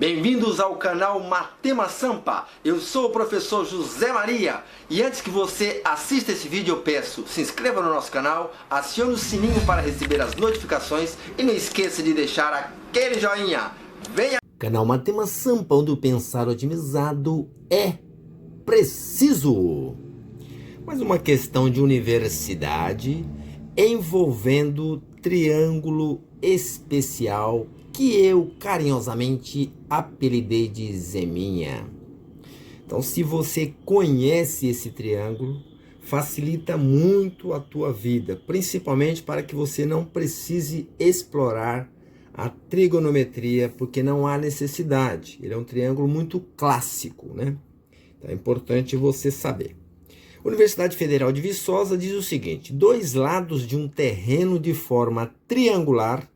Bem-vindos ao canal Matema Sampa. Eu sou o professor José Maria. E antes que você assista esse vídeo, eu peço, se inscreva no nosso canal, acione o sininho para receber as notificações e não esqueça de deixar aquele joinha. Venha! Canal Matema Sampa, onde o pensar otimizado é preciso. Mais uma questão de universidade envolvendo triângulo especial que eu carinhosamente apelidei de Zeminha. Então, se você conhece esse triângulo, facilita muito a tua vida, principalmente para que você não precise explorar a trigonometria, porque não há necessidade. Ele é um triângulo muito clássico, né? Então, é importante você saber. A Universidade Federal de Viçosa diz o seguinte: dois lados de um terreno de forma triangular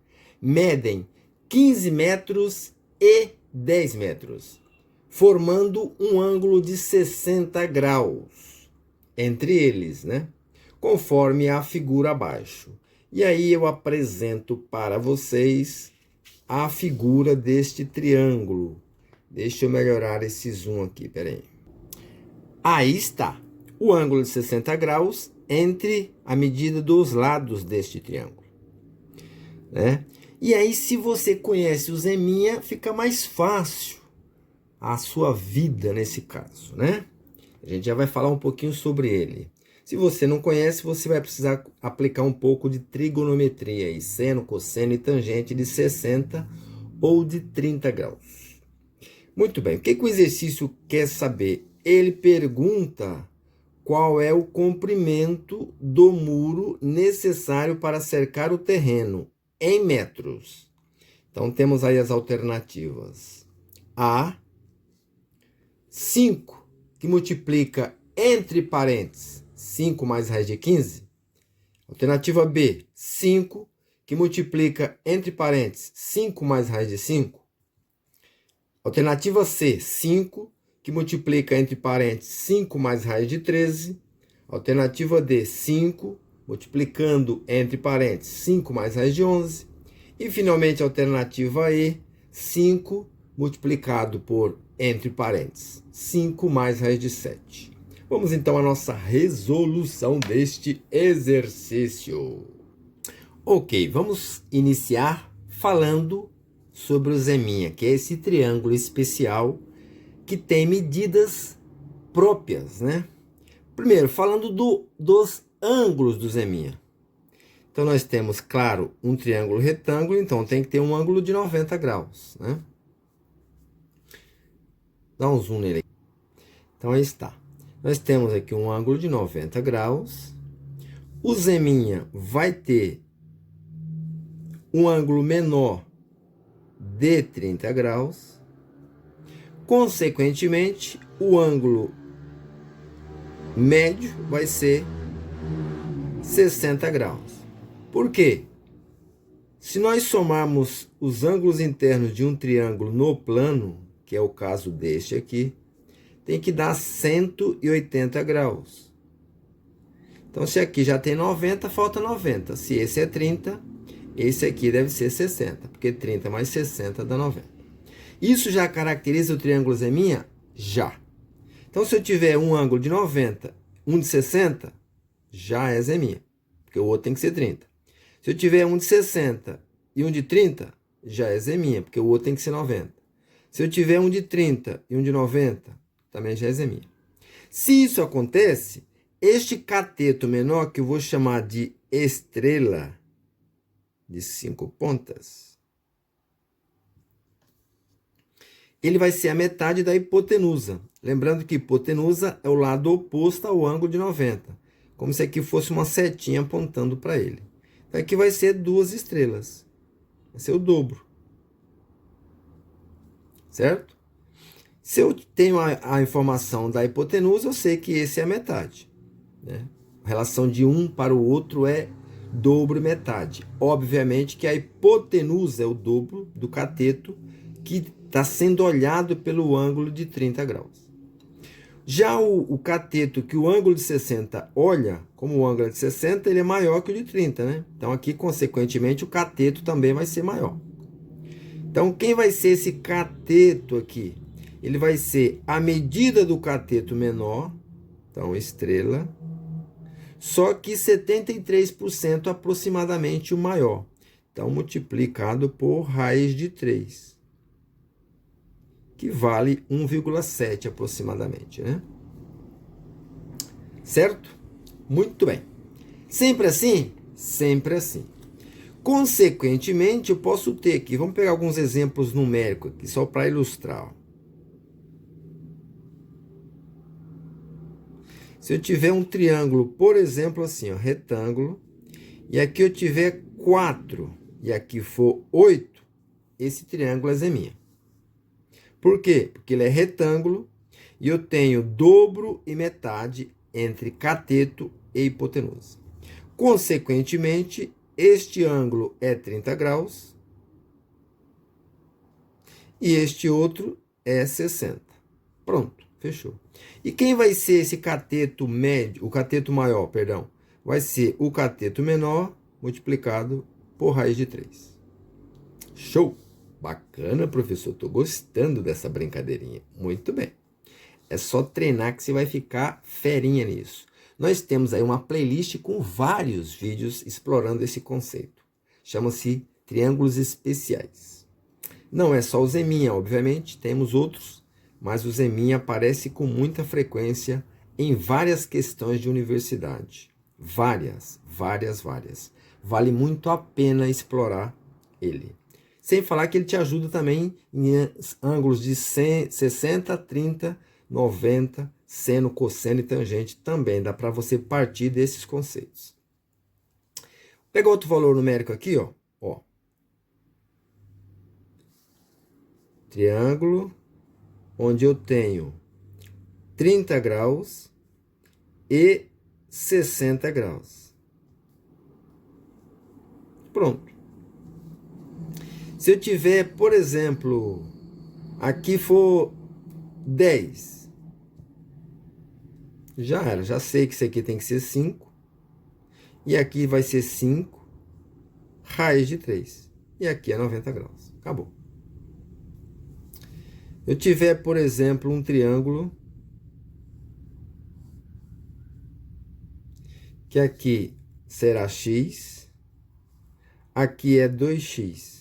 medem 15 metros e 10 metros, formando um ângulo de 60 graus entre eles, né? Conforme a figura abaixo. E aí eu apresento para vocês a figura deste triângulo. Deixa eu melhorar esse zoom aqui, peraí. Aí está o ângulo de 60 graus entre a medida dos lados deste triângulo, né? E aí, se você conhece o Zeminha, fica mais fácil a sua vida nesse caso, né? A gente já vai falar um pouquinho sobre ele. Se você não conhece, você vai precisar aplicar um pouco de trigonometria, aí, seno, cosseno e tangente de 60 ou de 30 graus. Muito bem, o que o exercício quer saber? Ele pergunta qual é o comprimento do muro necessário para cercar o terreno em metros. Então, temos aí as alternativas. A, 5, que multiplica entre parênteses 5 mais raiz de 15. Alternativa B, 5, que multiplica entre parênteses 5 mais raiz de 5. Alternativa C, 5, que multiplica entre parênteses 5 mais raiz de 13. Alternativa D, 5, multiplicando entre parênteses 5 mais raiz de 11. E, finalmente, a alternativa E, 5 multiplicado por, entre parênteses, 5 mais raiz de 7. Vamos, então, à nossa resolução deste exercício. Ok, vamos iniciar falando sobre o Zeminha, que é esse triângulo especial que tem medidas próprias, né? Primeiro, falando dos ângulos do Zeminha. Então, nós temos, claro, um triângulo retângulo, então tem que ter um ângulo de 90 graus, né? Dá um zoom nele. Então, aí está. Nós temos aqui um ângulo de 90 graus. O Zeminha vai ter um ângulo menor de 30 graus. Consequentemente, o ângulo médio vai ser 60 graus. Por quê? Se nós somarmos os ângulos internos de um triângulo no plano, que é o caso deste aqui, tem que dar 180 graus. Então, se aqui já tem 90, falta 90. Se esse é 30, esse aqui deve ser 60, porque 30 mais 60 dá 90. Isso já caracteriza o triângulo Zeminha? Já. Então, se eu tiver um ângulo de 90, um de 60, já é Zeminha, porque o outro tem que ser 30. Se eu tiver um de 60 e um de 30, já é Zeminha, porque o outro tem que ser 90. Se eu tiver um de 30 e um de 90, também já é Zeminha. Se isso acontece, este cateto menor, que eu vou chamar de estrela de 5 pontas, ele vai ser a metade da hipotenusa. Lembrando que hipotenusa é o lado oposto ao ângulo de 90. Como se aqui fosse uma setinha apontando para ele. Então, aqui vai ser 2 estrelas. Vai ser o dobro. Certo? Se eu tenho a informação da hipotenusa, eu sei que esse é a metade, né? A relação de um para o outro é dobro e metade. Obviamente que a hipotenusa é o dobro do cateto que está sendo olhado pelo ângulo de 30 graus. Já o cateto que o ângulo de 60 olha, como o ângulo é de 60, ele é maior que o de 30, né? Então, aqui, consequentemente, o cateto também vai ser maior. Então, quem vai ser esse cateto aqui? Ele vai ser a medida do cateto menor, então estrela, só que 73% aproximadamente o maior. Então, multiplicado por raiz de 3, que vale 1,7 aproximadamente, né? Certo? Muito bem. Sempre assim? Sempre assim. Consequentemente, eu posso ter aqui, vamos pegar alguns exemplos numéricos aqui, só para ilustrar. Se eu tiver um triângulo, por exemplo, assim, ó, retângulo, e aqui eu tiver 4, e aqui for 8, esse triângulo é zeminha. Por quê? Porque ele é retângulo, e eu tenho dobro e metade entre cateto e hipotenusa. Consequentemente, este ângulo é 30 graus e este outro é 60. Pronto, fechou. E quem vai ser esse cateto médio, o cateto maior, perdão? Vai ser o cateto menor multiplicado por raiz de 3. Show! Bacana, professor. Estou gostando dessa brincadeirinha. Muito bem. É só treinar que você vai ficar ferinha nisso. Nós temos aí uma playlist com vários vídeos explorando esse conceito. Chama-se Triângulos Especiais. Não é só o zeminha, obviamente, temos outros, mas o zeminha aparece com muita frequência em várias questões de universidade. Várias. Vale muito a pena explorar ele. Sem falar que ele te ajuda também em ângulos de 60, 30, 90, seno, cosseno e tangente também. Dá para você partir desses conceitos. Vou pegar outro valor numérico aqui, ó. Triângulo, onde eu tenho 30 graus e 60 graus. Pronto. Se eu tiver, por exemplo, aqui for 10, já era, já sei que isso aqui tem que ser 5, e aqui vai ser 5, raiz de 3, e aqui é 90 graus, acabou. Eu tiver, por exemplo, um triângulo, que aqui será x, aqui é 2x.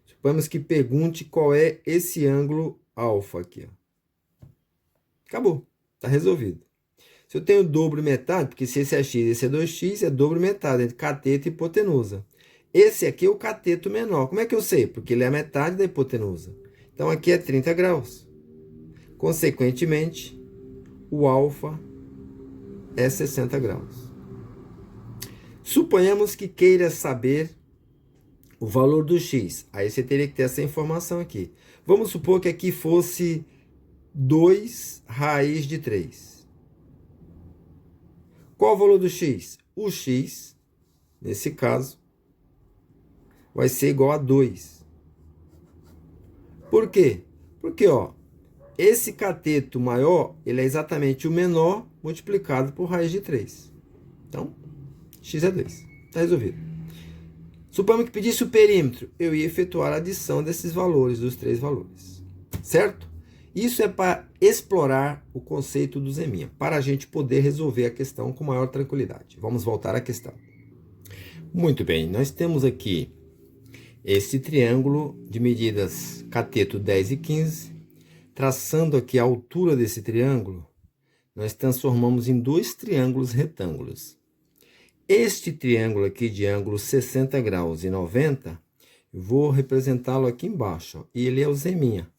Suponhamos que pergunte qual é esse ângulo alfa aqui, ó. Acabou. Está resolvido. Se eu tenho dobro e metade, porque se esse é x e esse é 2x, é dobro e metade, entre cateto e hipotenusa. Esse aqui é o cateto menor. Como é que eu sei? Porque ele é a metade da hipotenusa. Então, aqui é 30 graus. Consequentemente, o alfa é 60 graus. Suponhamos que queira saber o valor do x. Aí você teria que ter essa informação aqui. Vamos supor que aqui fosse 2 raiz de 3. Qual o valor do x? O x, nesse caso, vai ser igual a 2. Por quê? Porque, ó, esse cateto maior, ele é exatamente o menor multiplicado por raiz de 3. Então, x é 2. Está resolvido. Suponhamos que pedisse o perímetro. Eu ia efetuar a adição desses valores, dos 3 valores. Certo? Isso é para explorar o conceito do zeminha, para a gente poder resolver a questão com maior tranquilidade. Vamos voltar à questão. Muito bem, nós temos aqui esse triângulo de medidas cateto 10 e 15. Traçando aqui a altura desse triângulo, nós transformamos em 2 triângulos retângulos. Este triângulo aqui de ângulo 60 graus e 90, eu vou representá-lo aqui embaixo, ó, e ele é o zeminha.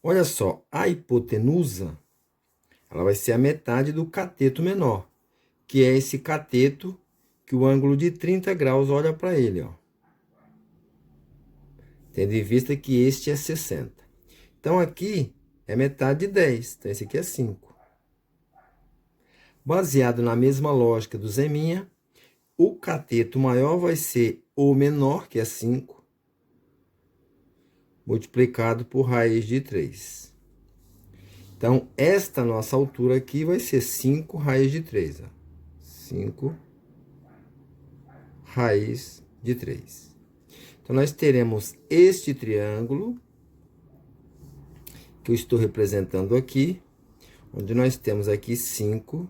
Olha só, a hipotenusa, ela vai ser a metade do cateto menor, que é esse cateto que o ângulo de 30 graus olha para ele, ó. Tendo em vista que este é 60. Então, aqui é metade de 10, então esse aqui é 5. Baseado na mesma lógica do zeminha, o cateto maior vai ser o menor, que é 5, multiplicado por raiz de 3. Então, esta nossa altura aqui vai ser 5 raiz de 3. Ó. 5 raiz de 3. Então, nós teremos este triângulo, que eu estou representando aqui, onde nós temos aqui 5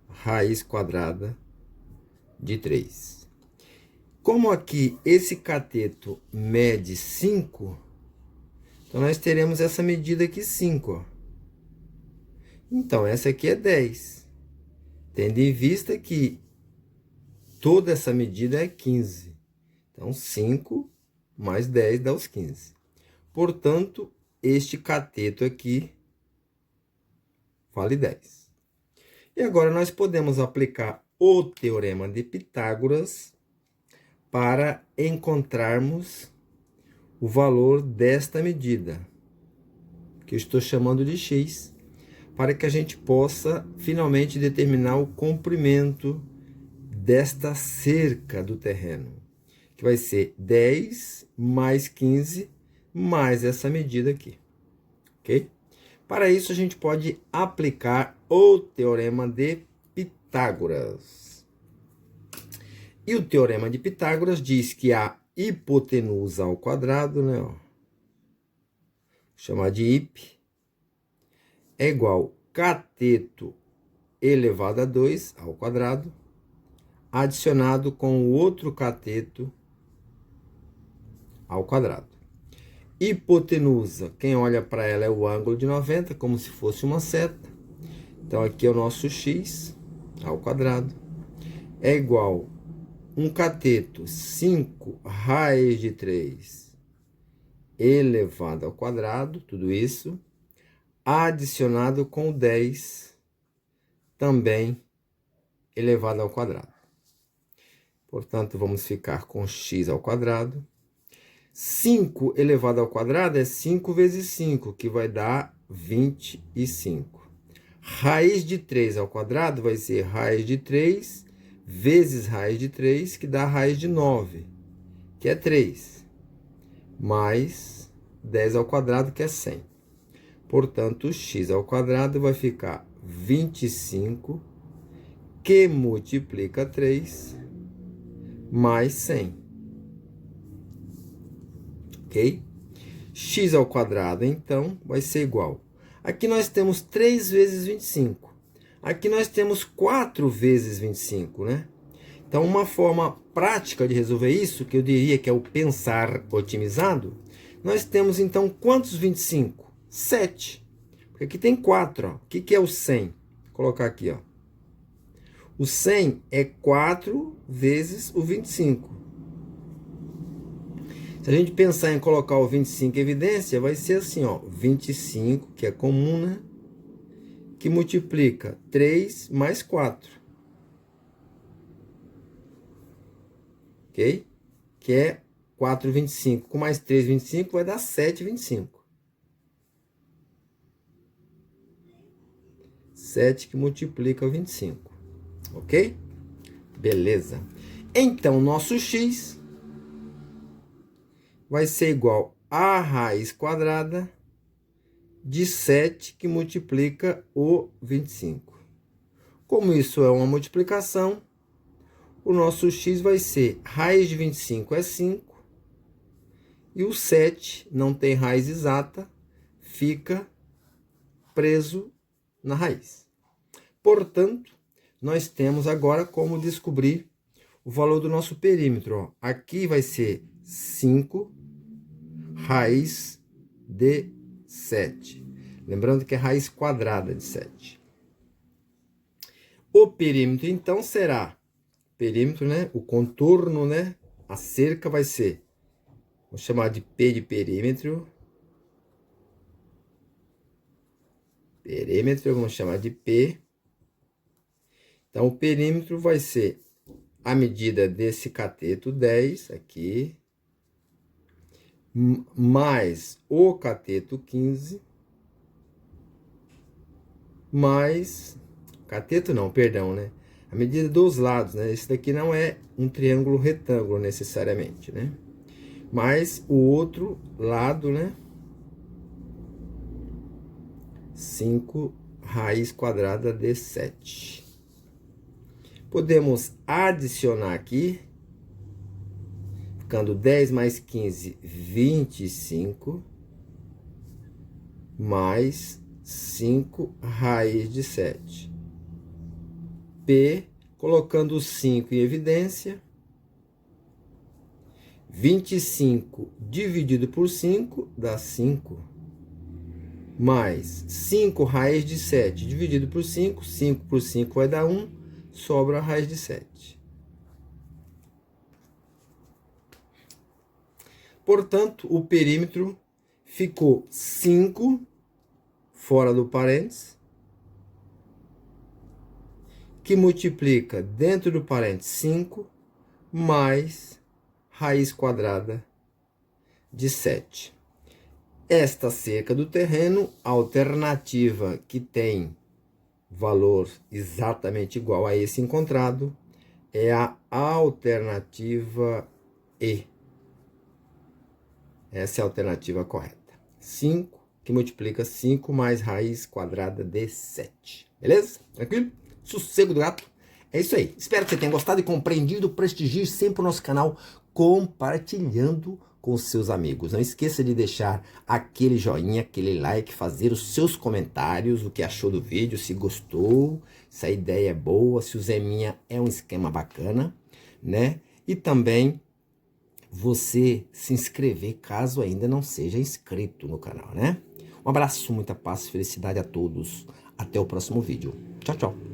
raiz quadrada de 3. Como aqui esse cateto mede 5, então nós teremos essa medida aqui 5, ó. Então, essa aqui é 10. Tendo em vista que toda essa medida é 15. Então, 5 mais 10 dá os 15. Portanto, este cateto aqui vale 10. E agora nós podemos aplicar o teorema de Pitágoras para encontrarmos o valor desta medida, que eu estou chamando de x, para que a gente possa finalmente determinar o comprimento desta cerca do terreno, que vai ser 10 mais 15 mais essa medida aqui, ok? Para isso, a gente pode aplicar o teorema de Pitágoras. E o teorema de Pitágoras diz que a hipotenusa ao quadrado, né, ó, vou chamar de hip, é igual cateto elevado a 2 ao quadrado, adicionado com o outro cateto ao quadrado. Hipotenusa, quem olha para ela é o ângulo de 90, como se fosse uma seta. Então, aqui é o nosso x ao quadrado. É igual um cateto 5 raiz de 3 elevado ao quadrado, tudo isso, adicionado com 10, também elevado ao quadrado. Portanto, vamos ficar com x ao quadrado. 5 elevado ao quadrado é 5 vezes 5, que vai dar 25. Raiz de 3 ao quadrado vai ser raiz de 3 vezes raiz de 3, que dá raiz de 9, que é 3, mais 10 ao quadrado, que é 100. Portanto, x ao quadrado vai ficar 25, que multiplica 3, mais 100. Ok? X ao quadrado, então, vai ser igual. Aqui nós temos 3 vezes 25. Aqui nós temos 4 vezes 25, né? Então, uma forma prática de resolver isso, que eu diria que é o pensar otimizado, nós temos, então, quantos 25? 7. Porque aqui tem 4, ó. O que é o 100? Vou colocar aqui, ó. O 100 é 4 vezes o 25. Se a gente pensar em colocar o 25 em evidência, vai ser assim, ó, 25, que é comum, né? Que multiplica 3 mais 4. Ok? Que é 4, 25. Com mais 3, 25, vai dar 7, 25. 7 que multiplica o 25. Ok? Beleza. Então, nosso x vai ser igual a raiz quadrada de 7 que multiplica o 25. Como isso é uma multiplicação, o nosso x vai ser raiz de 25 é 5, e o 7 não tem raiz exata, fica preso na raiz. Portanto, nós temos agora como descobrir o valor do nosso perímetro. Ó. Aqui vai ser 5 raiz de 7. Lembrando que é raiz quadrada de 7. O perímetro, então, será... Perímetro, né? O contorno, né? A cerca vai ser... Vou chamar de P de perímetro. Perímetro, vamos chamar de P. Então, o perímetro vai ser a medida desse cateto 10, aqui, mais o cateto 15, mais... Cateto não, perdão, né? A medida dos lados, né? Esse daqui não é um triângulo retângulo necessariamente, né? Mais o outro lado, né? 5 raiz quadrada de 7. Podemos adicionar aqui, ficando 10 mais 15, 25, mais 5 raiz de 7. P, colocando o 5 em evidência, 25 dividido por 5 dá 5, mais 5 raiz de 7 dividido por 5, 5 por 5 vai dar 1, sobra a raiz de 7. Portanto, o perímetro ficou 5 fora do parênteses, que multiplica dentro do parênteses 5 mais raiz quadrada de 7. Esta cerca do terreno, alternativa que tem valor exatamente igual a esse encontrado, é a alternativa E. Essa é a alternativa correta. 5, que multiplica 5 mais raiz quadrada de 7. Beleza? Tranquilo? Sossego do gato. É isso aí. Espero que você tenha gostado e compreendido. Prestigie sempre o nosso canal compartilhando com seus amigos. Não esqueça de deixar aquele joinha, aquele like, fazer os seus comentários, o que achou do vídeo, se gostou, se a ideia é boa, se o Zeminha é um esquema bacana, né? E também você se inscrever caso ainda não seja inscrito no canal, né? Um abraço, muita paz e felicidade a todos. Até o próximo vídeo. Tchau, tchau.